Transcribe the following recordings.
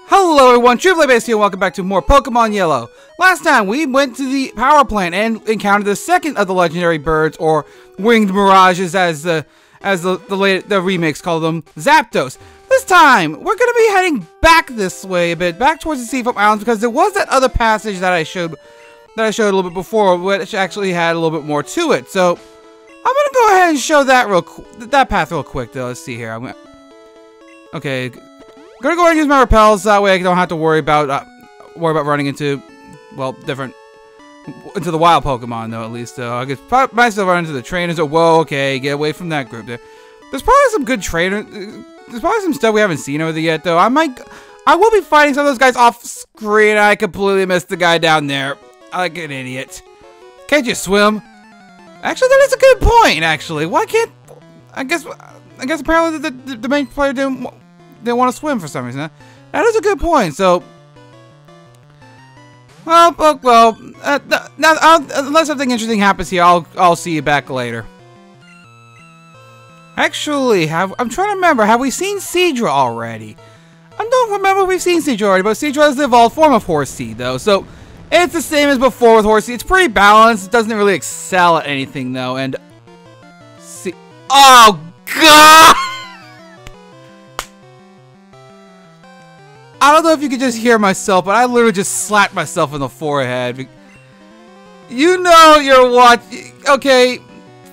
Hello everyone, TripleBase here, and welcome back to more Pokemon Yellow. Last time, we went to the power plant and encountered the second of the legendary birds, or winged mirages as the remakes call them, Zapdos. This time, we're going to be heading back this way a bit, back towards the Seafoam Islands, because there was that other passage that I showed a little bit before, which actually had a little bit more to it. So, I'm going to go ahead and show that path real quick, though. Let's see here. Okay. I'm gonna go ahead and use my repels, that way I don't have to worry about running into, well, into the wild Pokemon, though, at least, though. I guess might still run into the trainers, or, whoa, okay, get away from that group there. There's probably some good trainers, there's probably some stuff we haven't seen over there yet, though. I will be fighting some of those guys off screen. I completely missed the guy down there. Like an idiot. Can't you swim? Actually, that is a good point, actually. Why can't, I guess apparently the main player didn't want to swim for some reason. That is a good point. So, well, now unless something interesting happens here, I'll see you back later. Actually, I'm trying to remember. Have we seen Seadra already? I don't remember if we've seen Seadra already, but Seadra is the evolved form of Horsea, though. So it's the same as before with Horsea. It's pretty balanced. It doesn't really excel at anything, though. And oh God! I don't know if you could just hear myself, but I literally just slapped myself in the forehead. You know you're watching. Okay,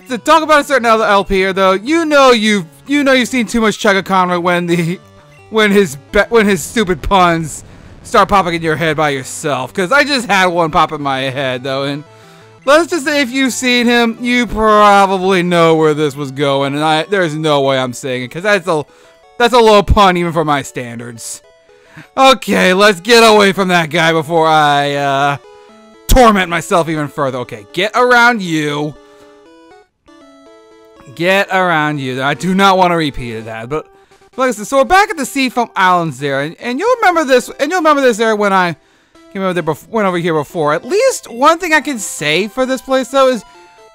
to talk about a certain other LP here, though, you know you've seen too much Chugga Conroy when his stupid puns start popping in your head by yourself. Because I just had one pop in my head, though, and let's just say if you've seen him, you probably know where this was going, and there's no way I'm saying it, because that's a low pun even for my standards. Okay, let's get away from that guy before I, torment myself even further. Okay, get around you. Get around you. I do not want to repeat that, but like I said, so we're back at the Seafoam Islands there, and you'll remember this, there when I went over here before. At least one thing I can say for this place, though, is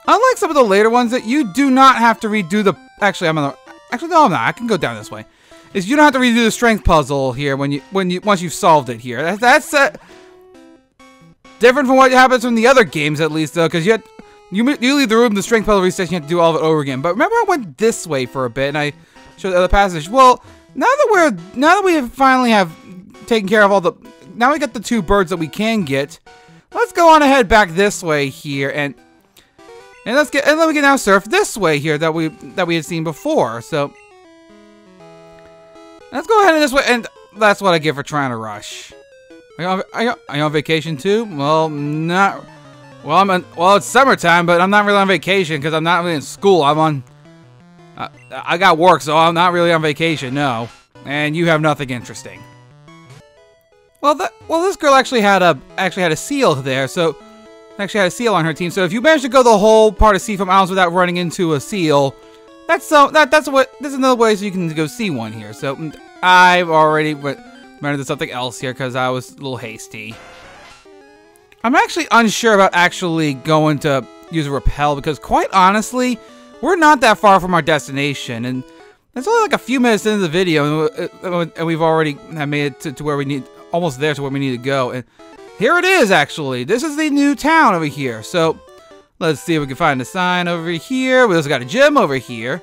unlike some of the later ones, that you do not have to redo the, no, I'm not. I can go down this way. Is you don't have to redo the strength puzzle here once you've solved it here. That's different from what happens from the other games, at least, though, because you leave the room, the strength puzzle resets, you have to do all of it over again. But remember, I went this way for a bit, and I showed the other passage. Well, now that we finally have taken care of now we got the two birds that we can get. Let's go on ahead back this way here, and then we can now surf this way here that we had seen before. So. Let's go ahead and this way, and that's what I get for trying to rush. Are you on vacation too? Well, not. Well, it's summertime, but I'm not really on vacation because I'm not really in school. I got work, so I'm not really on vacation. No, and you have nothing interesting. Well, this girl actually had a seal there, so actually had a seal on her team. So if you manage to go the whole part of Seafoam Islands without running into a seal. That's another way so you can go see one here. So I've already went to something else here because I was a little hasty. I'm actually unsure about actually going to use a repel because, quite honestly, we're not that far from our destination, and it's only like a few minutes into the video, and we've already made it to where we need, almost there to where we need to go. And here it is. Actually, this is the new town over here. So. Let's see if we can find a sign over here. We also got a gym over here.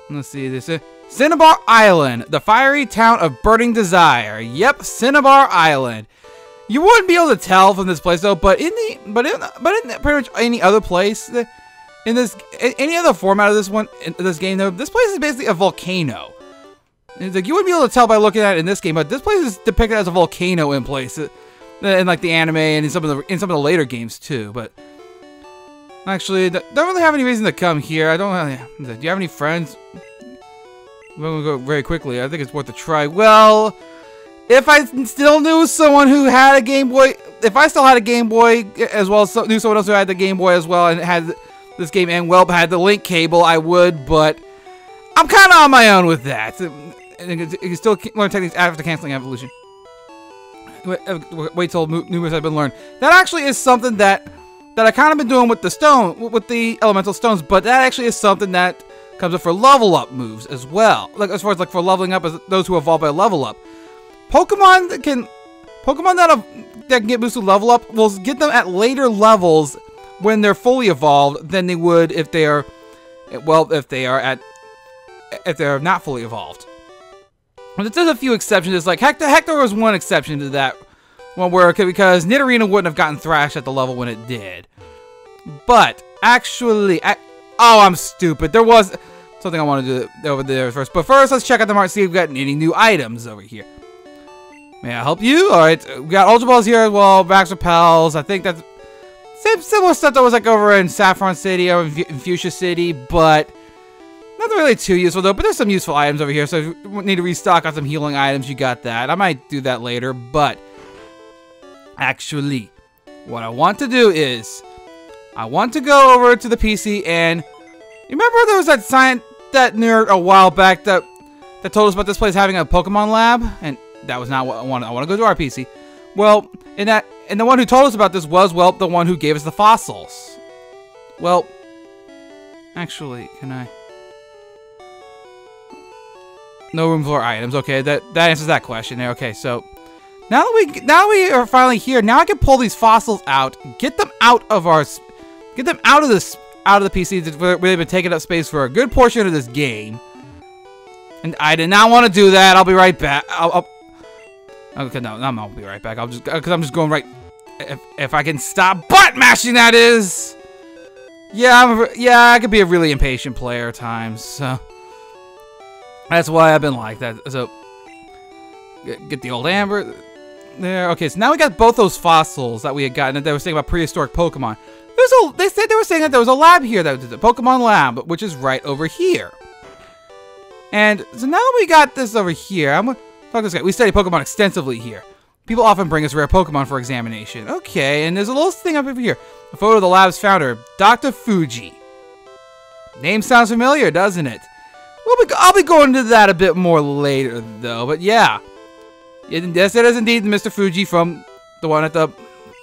Let's see this. Cinnabar Island, the fiery town of burning desire. Yep, Cinnabar Island. You wouldn't be able to tell from this place though, but in pretty much any other place, any other format of this game though, this place is basically a volcano. It's like you wouldn't be able to tell by looking at it in this game, but this place is depicted as a volcano in places, in like the anime and in some of the later games too, but. Actually, don't really have any reason to come here. I don't really. Do you have any friends? We'll go very quickly. I think it's worth a try. Well, if I still knew someone who had a Game Boy, if I still had a Game Boy as well, knew someone else who had the Game Boy as well and had this game and had the link cable, I would. But I'm kind of on my own with that. You can still learn techniques after canceling evolution. Wait till new moves have been learned. That actually is something that I kind of been doing with the elemental stones, but that actually is something that comes up for level up moves as well. Like as far as like for leveling up as those who evolve by level up. Pokemon that can get boosted level up, we'll get them at later levels when they're fully evolved than they would if they are, well, if they're not fully evolved. But there's a few exceptions. It's like Hector was one exception to that one where, because Nidorina wouldn't have gotten thrashed at the level when it did. But actually, oh, I'm stupid. There was something I want to do over there first. But first, let's check out the market, see if we've got any new items over here. May I help you? Alright, we got Ultra Balls here as well, Max Repels. I think that's similar stuff that was like over in Saffron City or in Fuchsia City, but nothing really too useful though. But there's some useful items over here, so if you need to restock on some healing items, you got that. I might do that later, but actually, what I want to do is, I want to go over to the PC and, you remember there was that nerd a while back that told us about this place having a Pokemon lab? And that was not what I want. I want to go to our PC. Well, and the one who told us about this was, well, the one who gave us the fossils. Well, actually, can I? No room for items. Okay, that answers that question there. Okay, so now we are finally here. Now I can pull these fossils out, get them out of the PC where they've been taking up space for a good portion of this game. And I did not want to do that. I'll be right back. Okay, no, I'll be right back. Because I'm just going right. If I can stop butt mashing, that is. Yeah, I could be a really impatient player at times. So that's why I've been like that. So get the old Amber there. Okay, so now we got both those fossils that we had gotten. That they were saying about prehistoric Pokemon. They were saying that there was a lab here, that was the Pokemon lab, which is right over here. And so now that we got this over here, I'm gonna talk to this guy. We study Pokemon extensively here. People often bring us rare Pokemon for examination. Okay, and there's a little thing up over here. A photo of the lab's founder, Dr. Fuji. Name sounds familiar, doesn't it? I'll be going into that a bit more later, though. But yeah, yes, it is indeed Mr. Fuji from the one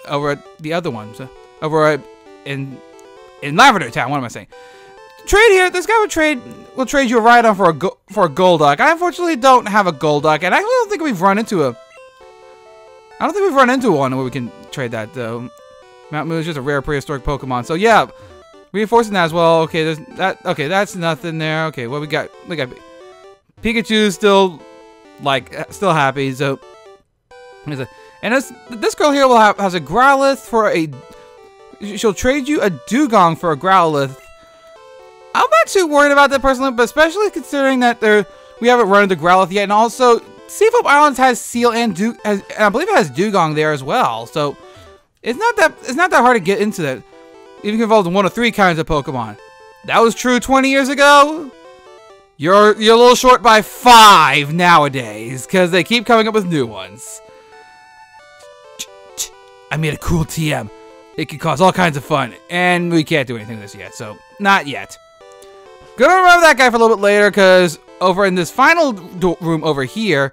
over at the other one, so over in Lavender Town. What am I saying? Trade here. This guy will trade you a Rhydon for a Golduck. I unfortunately don't have a Golduck, and I don't think we've run into one where we can trade that though. Mount Moon is just a rare prehistoric Pokemon. So yeah, reinforcing that as well. Okay, there's that. Okay, that's nothing there. Okay, what we got? Pikachu still still happy. So and this girl here has a Growlithe for a. She'll trade you a Dugong for a Growlithe. I'm not too worried about that personally, but especially considering that we haven't run into Growlithe yet, and also Seafoam Islands has Seal and I believe it has Dugong there as well. So it's not that hard to get into that. Even involved in one of 3 kinds of Pokemon. That was true 20 years ago. You're a little short by 5 nowadays, because they keep coming up with new ones. I made a cool TM. It could cause all kinds of fun, and we can't do anything with this yet, so not yet. Gonna remember that guy for a little bit later, because over in this final room over here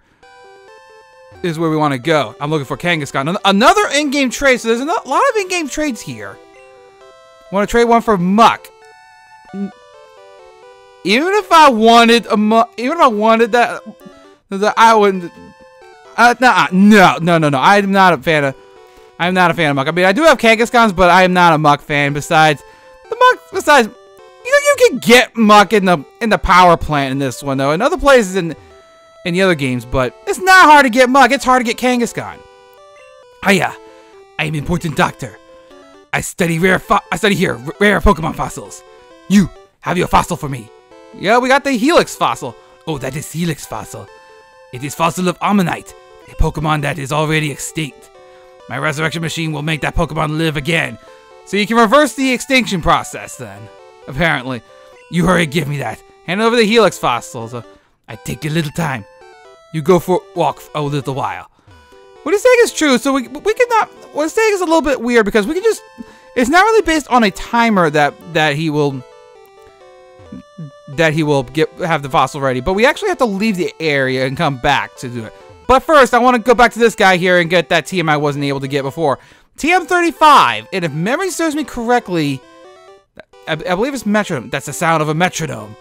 is where we want to go. I'm looking for Kangaskhan. Another in-game trade, so there's a lot of in-game trades here. Want to trade one for Muck. Even if I wanted a Muck, that I wouldn't. No. I'm not a fan of Muck. I mean, I do have Kangaskhan's, but I am not a Muck fan. Besides, you can get Muck in the power plant in this one though, and other places in the other games. But it's not hard to get Muck. It's hard to get Kangaskhan. Hiya, I am an important doctor. I study rare Pokemon fossils. You have your fossil for me. Yeah, we got the Helix fossil. Oh, that is Helix fossil. It is fossil of Ammonite, a Pokemon that is already extinct. My resurrection machine will make that Pokemon live again. So you can reverse the extinction process then. Apparently. You hurry, give me that. Hand over the Helix fossils. I take a little time. You go for a walk for a little while. What he's saying is true, so we could not. What he's saying is a little bit weird because we can just. It's not really based on a timer that he will have the fossil ready, but we actually have to leave the area and come back to do it. But first, I want to go back to this guy here and get that TM I wasn't able to get before. TM35, and if memory serves me correctly, I believe it's metronome. That's the sound of a metronome.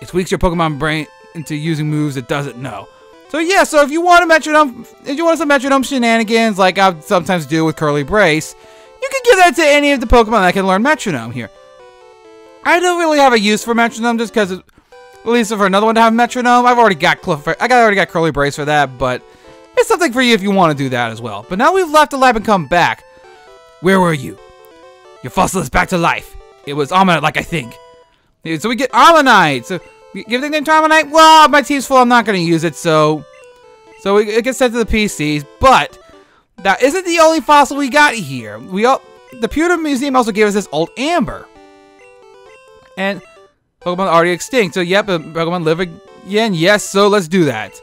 It tweaks your Pokemon brain into using moves it doesn't know. So yeah, so if you want some metronome shenanigans like I sometimes do with Curly Brace, you can give that to any of the Pokemon that can learn metronome here. I don't really have a use for metronome just because, at least for another one to have metronome, I've already got already got Curly Brace for that, but it's something for you if you want to do that as well. But now we've left the lab and come back. Where were you? Your fossil is back to life. It was Ammonite, like I think. So we get Ammonite. So give the name to Ammonite. Well, my team's full. I'm not going to use it, so it gets sent to the PCs. But that isn't the only fossil we got here. The Pewter Museum also gave us this old Amber. And Pokemon already extinct. So yep, Pokemon live again. Yes, so let's do that.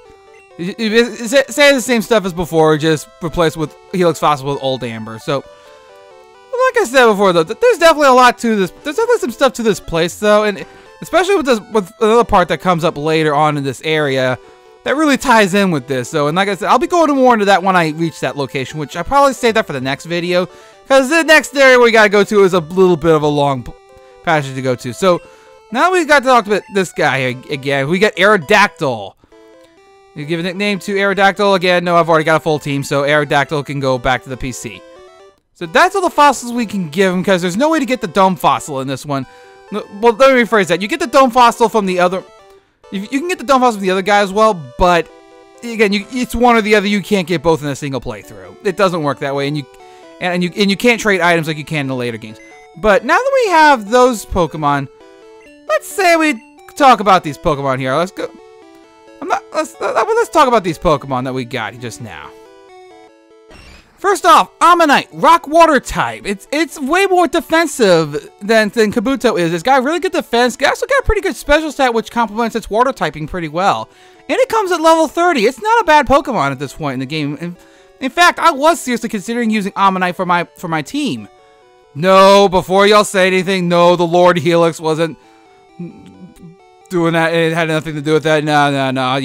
Say the same stuff as before, just replaced with Helix Fossil with old Amber. So, like I said before, though, there's definitely a lot to this. There's definitely some stuff to this place, though, and especially with another part that comes up later on in this area that really ties in with this. So, and like I said, I'll be going more into that when I reach that location, which I probably save that for the next video, because the next area we gotta go to is a little bit of a long passage to go to. So, now we got to talk about this guy again. We got Aerodactyl. You give a nickname to Aerodactyl. Again, no, I've already got a full team, so Aerodactyl can go back to the PC. So that's all the fossils we can give him, because there's no way to get the Dome Fossil in this one. Well, let me rephrase that. You get the Dome Fossil from the other... You can get the Dome Fossil from the other guy as well, but... Again, it's one or the other. You can't get both in a single playthrough. It doesn't work that way, and you can't trade items like you can in the later games. But now that we have those Pokemon, let's say we talk about these Pokemon here. Let's go... Let's talk about these Pokemon that we got just now. First off, Ammonite, Rock Water type. It's way more defensive than Kabuto is. It's got really good defense. It's also got a pretty good special stat which complements its water typing pretty well. And it comes at level 30. It's not a bad Pokemon at this point in the game. In fact, I was seriously considering using Ammonite for my team. No, before y'all say anything, no, the Lord Helix wasn't doing that. It had nothing to do with that. No.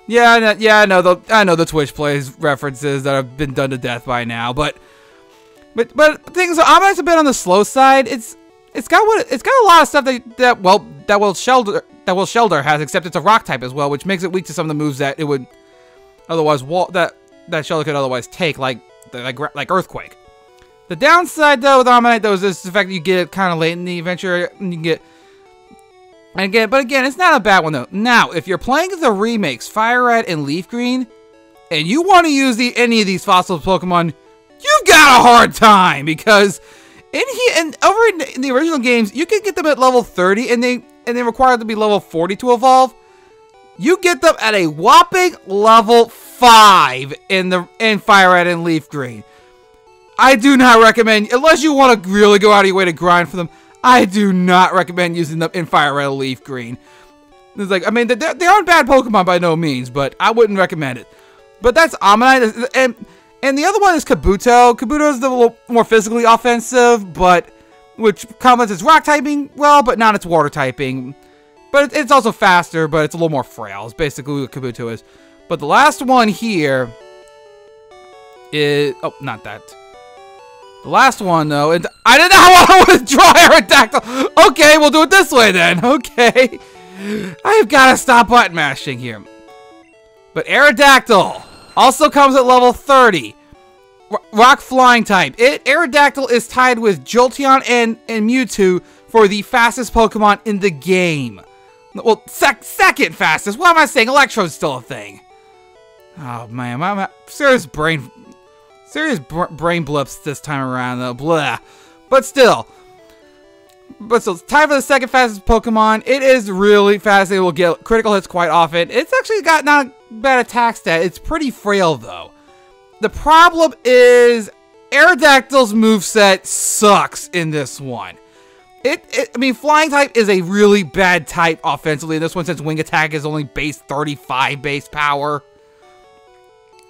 Yeah, I know the Twitch plays references that have been done to death by now. But things. Ammonite's a bit on the slow side. It's got a lot of stuff that Will Shelter has, except it's a rock type as well, which makes it weak to some of the moves that it would otherwise that Shelter could otherwise take, like Earthquake. The downside though with Ammonite though is the fact that you get it kind of late in the adventure, and you get. But again, it's not a bad one though. Now, if you're playing the remakes, Fire Red and Leaf Green, and you want to use any of these fossil Pokemon, you've got a hard time, because over in the original games, you can get them at level 30, and they require them to be level 40 to evolve. You get them at a whopping level 5 in Fire Red and Leaf Green. I do not recommend, unless you want to really go out of your way to grind for them, I do not recommend using them in Fire Red or Leaf Green. It's like, I mean, they aren't bad Pokemon by no means, but I wouldn't recommend it. But that's Ammonite, and the other one is Kabuto. Kabuto is a little more physically offensive, but which complements its rock typing well, but not its water typing. But it's also faster, but it's a little more frail. Is basically what Kabuto is. But the last one here is not that. The last one, though, and I did not want to withdraw Aerodactyl. Okay, we'll do it this way then. Okay. I've got to stop button mashing here. But Aerodactyl also comes at level 30. Rock Flying type. Aerodactyl is tied with Jolteon and Mewtwo for the fastest Pokemon in the game. Well, second fastest. What am I saying? Electro's still a thing. Oh, man. I'm serious brain blips this time around, though. Blah. But still, time for the second fastest Pokemon. It is really fast. It will get critical hits quite often. It's actually got not a bad attack stat. It's pretty frail, though. The problem is Aerodactyl's moveset sucks in this one. I mean, Flying type is a really bad type offensively in this one, since Wing Attack is only base 35 base power.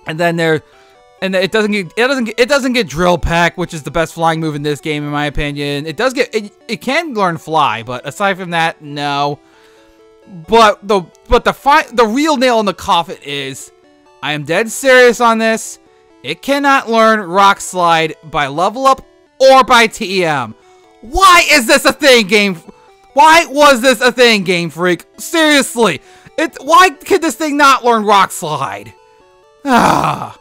And then it doesn't get Drill Peck, which is the best flying move in this game, in my opinion. It can learn Fly, but aside from that, no. But the real nail in the coffin is, I am dead serious on this. It cannot learn Rock Slide by level up or by TM. Why is this a thing, Game? Why was this a thing, Game Freak? Seriously, Why could this thing not learn Rock Slide? Ah.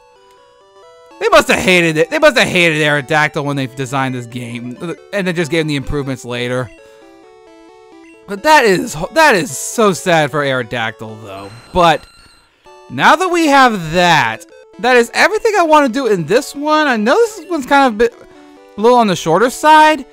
They must have hated it. They must have hated Aerodactyl when they designed this game, and then just gave them the improvements later. But that is so sad for Aerodactyl, though. But now that we have that is everything I want to do in this one. I know this one's kind of a little on the shorter side.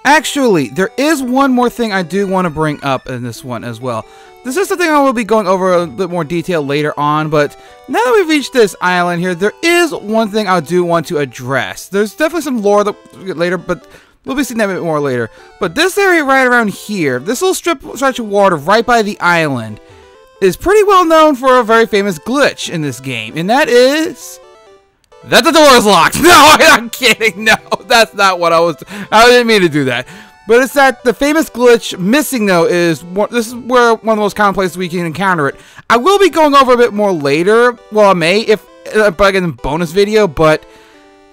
Actually, there is one more thing I do want to bring up in this one as well. This is something I will be going over a bit more detail later on, but now that we've reached this island here, there is one thing I do want to address. There's definitely some lore that we'll get later, but we'll be seeing that a bit more later. But this area right around here, this little stretch of water right by the island, is pretty well known for a very famous glitch in this game, and that is that the door is locked. No, I'm kidding. No, that's not what I didn't mean to do that. But it's that the famous glitch missing, though, this is where one of the most common places we can encounter it. I will be going over a bit more later. Well, I may, if in a bonus video, but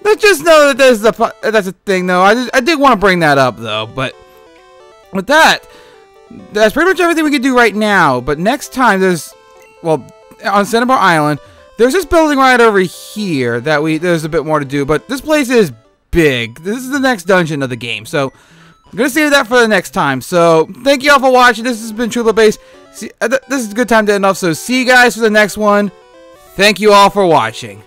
let's just know that that's a thing, though. I did want to bring that up, though. But with that, that's pretty much everything we can do right now. But next time, on Cinnabar Island, there's this building right over here that there's a bit more to do. But this place is big. This is the next dungeon of the game, so I'm going to save that for the next time. So, thank you all for watching. This has been TrueBloodBase. This is a good time to end off. So, see you guys for the next one. Thank you all for watching.